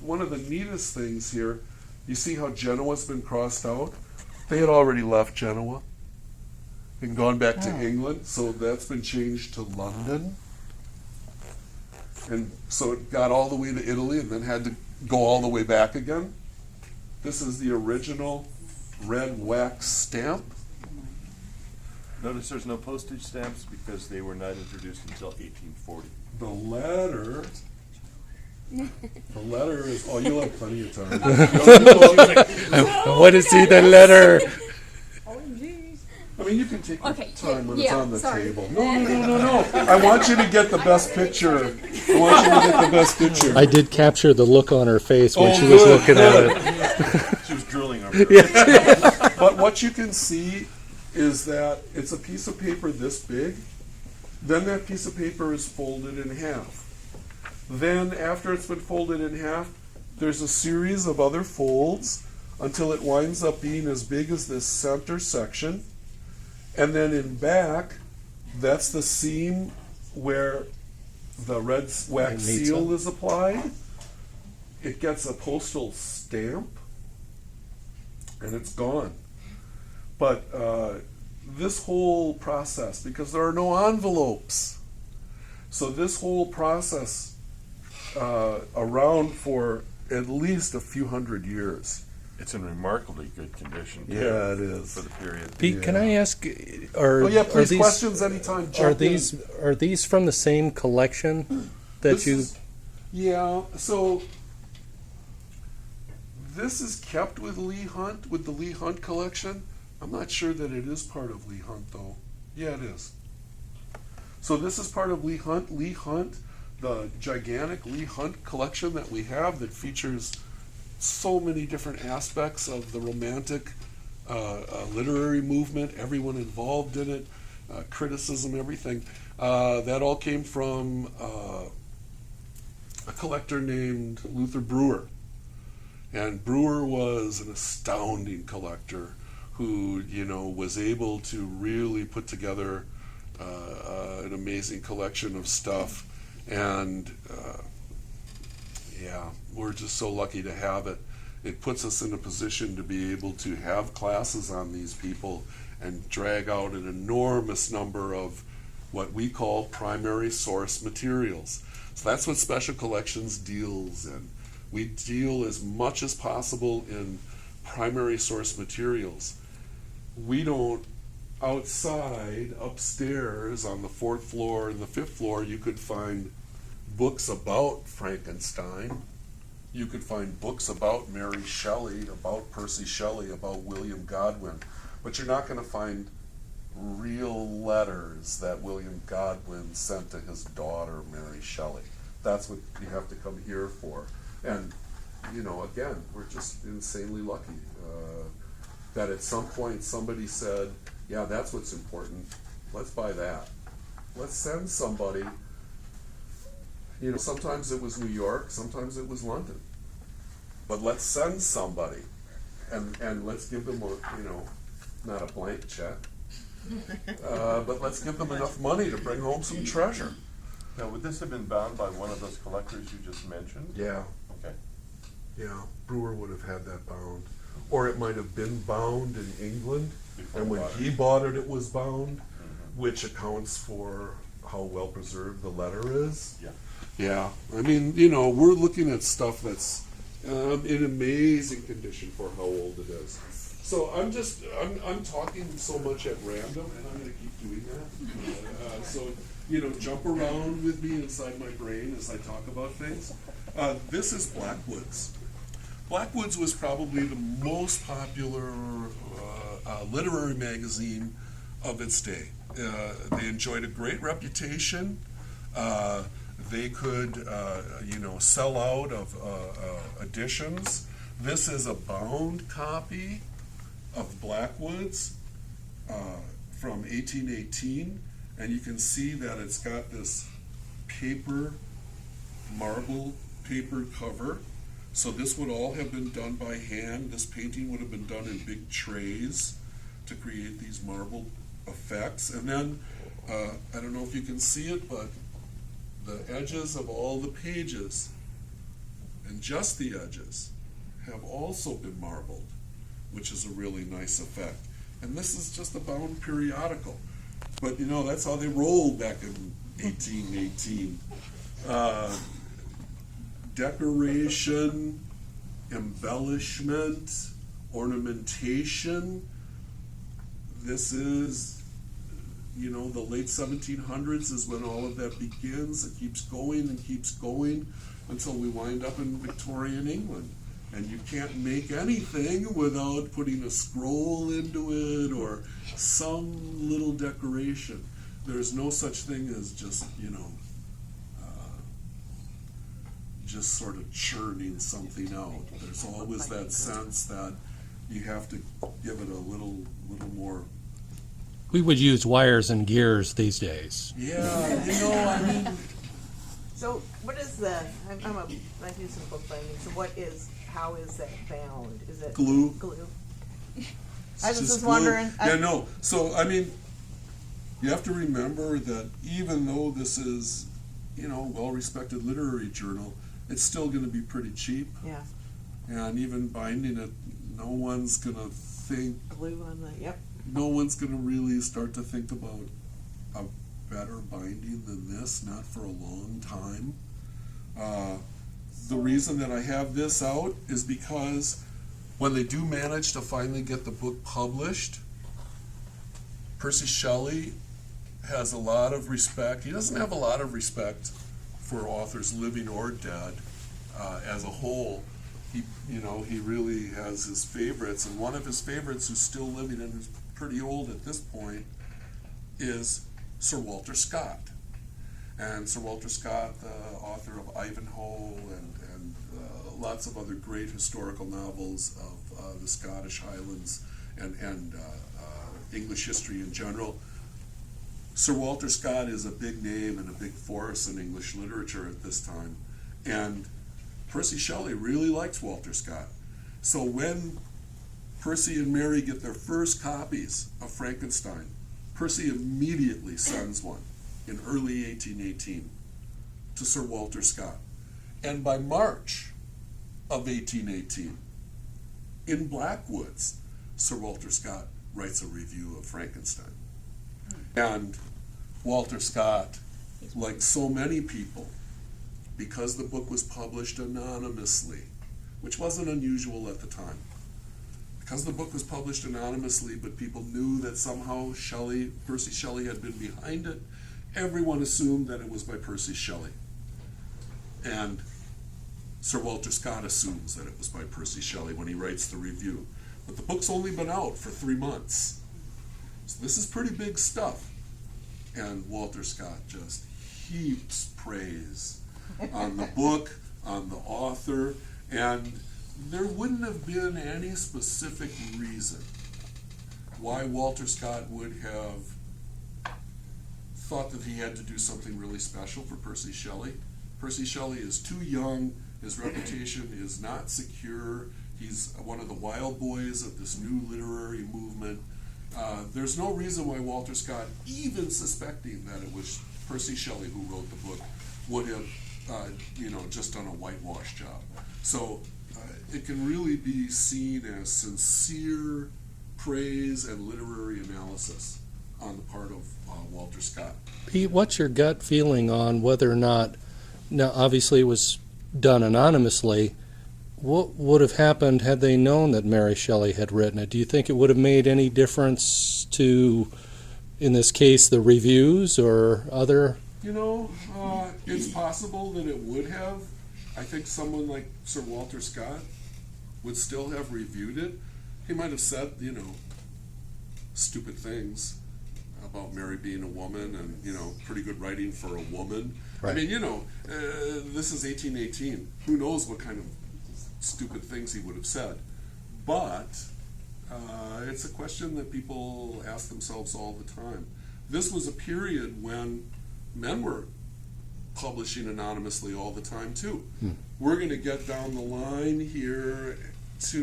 one of the neatest things here, you see how Genoa's been crossed out? They had already left Genoa and gone back to England, so that's been changed to London. And so it got all the way to Italy and then had to go all the way back again. This is the original red wax stamp. Notice there's no postage stamps because they were not introduced until 1840. The letter is, oh, you'll have plenty of time. I want to see the letter. I mean, you can take your time when it's on the table. No. No. I want you to get the best picture. I did capture the look on her face when she was looking at it. She was drooling over it. But what you can see is that it's a piece of paper this big. Then that piece of paper is folded in half. Then, after it's been folded in half, there's a series of other folds until it winds up being as big as this center section. And then in back, that's the seam where the red wax seal is applied. It gets a postal stamp, and it's gone. But this whole process, because there are no envelopes, so this whole process around for at least a few hundred years. It's in remarkably good condition. Too, Yeah, it is. For the period. Pete, can I ask? Please, questions anytime. Are these from the same collection that So this is kept with Leigh Hunt, with the Leigh Hunt collection. I'm not sure that it is part of Leigh Hunt, though. Yeah, it is. So this is part of Leigh Hunt. Leigh Hunt, the gigantic Leigh Hunt collection that we have that features so many different aspects of the Romantic literary movement, everyone involved in it, criticism, everything. That all came from a collector named Luther Brewer. And Brewer was an astounding collector who, was able to really put together an amazing collection of stuff. And we're just so lucky to have it. It puts us in a position to be able to have classes on these people and drag out an enormous number of what we call primary source materials. So that's what Special Collections deals in. We deal as much as possible in primary source materials. We don't, outside, upstairs on the 4th floor and the 5th floor, you could find books about Frankenstein. You could find books about Mary Shelley, about Percy Shelley, about William Godwin. But you're not going to find real letters that William Godwin sent to his daughter, Mary Shelley. That's what you have to come here for. And, again, we're just insanely lucky that at some point somebody said, yeah, that's what's important. Let's buy that. Let's send somebody. Sometimes it was New York, sometimes it was London. But let's send somebody, and let's give them not a blank check, but let's give them enough money to bring home some treasure. Now, would this have been bound by one of those collectors you just mentioned? Yeah. Okay. Yeah, Brewer would have had that bound. Or it might have been bound in England, and when he bought it, it was bound, which accounts for how well preserved the letter is. Yeah. Yeah, I mean, we're looking at stuff that's in amazing condition for how old it is. So I'm talking so much at random, and I'm going to keep doing that. So jump around with me inside my brain as I talk about things. This is Blackwoods. Blackwoods was probably the most popular literary magazine of its day. They enjoyed a great reputation. They could, sell out of editions. This is a bound copy of Blackwoods from 1818, and you can see that it's got this marble paper cover. So this would all have been done by hand. This painting would have been done in big trays to create these marble effects. And then, I don't know if you can see it, but the edges of all the pages and just the edges have also been marbled, which is a really nice effect. And this is just a bound periodical. But that's how they rolled back in 1818. Decoration, embellishment, ornamentation. This is, the late 1700s is when all of that begins. It keeps going and keeps going until we wind up in Victorian England. And you can't make anything without putting a scroll into it or some little decoration. There's no such thing as just, just sort of churning something out. There's always that sense that you have to give it a little more. We would use wires and gears these days. Yeah, So what is the, I do some bookbinding, so how is that bound? Is it glue. I was Just just glue. wondering. So, you have to remember that even though this is, well-respected literary journal, it's still going to be pretty cheap. Yeah, And even binding it, no one's going to think, glue on the, yep. no one's going to really start to think about a better binding than this, not for a long time. The reason that I have this out is because when they do manage to finally get the book published, Percy Shelley has a lot of respect. He doesn't have a lot of respect for authors living or dead as a whole. He really has his favorites, and one of his favorites who's still living and who's pretty old at this point is Sir Walter Scott. And Sir Walter Scott, the author of Ivanhoe and lots of other great historical novels of the Scottish Highlands and English history in general. Sir Walter Scott is a big name and a big force in English literature at this time. And Percy Shelley really likes Walter Scott. So when Percy and Mary get their first copies of Frankenstein, Percy immediately sends one in early 1818 to Sir Walter Scott. And by March of 1818, in Blackwoods, Sir Walter Scott writes a review of Frankenstein. And Walter Scott, like so many people, because the book was published anonymously, which wasn't unusual at the time, because the book was published anonymously, but people knew that somehow Percy Shelley had been behind it, everyone assumed that it was by Percy Shelley. And Sir Walter Scott assumes that it was by Percy Shelley when he writes the review. But the book's only been out for 3 months. So this is pretty big stuff. And Walter Scott just heaps praise on the book, on the author, and there wouldn't have been any specific reason why Walter Scott would have thought that he had to do something really special for Percy Shelley. Percy Shelley is too young, his reputation is not secure, he's one of the wild boys of this new literary movement. There's no reason why Walter Scott, even suspecting that it was Percy Shelley who wrote the book, would have just done a whitewash job. So it can really be seen as sincere praise and literary analysis on the part of Walter Scott. Pete, what's your gut feeling on whether or not, now obviously it was done anonymously, what would have happened had they known that Mary Shelley had written it? Do you think it would have made any difference to, in this case, the reviews or other? It's possible that it would have. I think someone like Sir Walter Scott would still have reviewed it. He might have said, stupid things about Mary being a woman and, pretty good writing for a woman. Right. This is 1818. Who knows what kind of stupid things he would have said. But it's a question that people ask themselves all the time. This was a period when men were publishing anonymously all the time too. We're going to get down the line here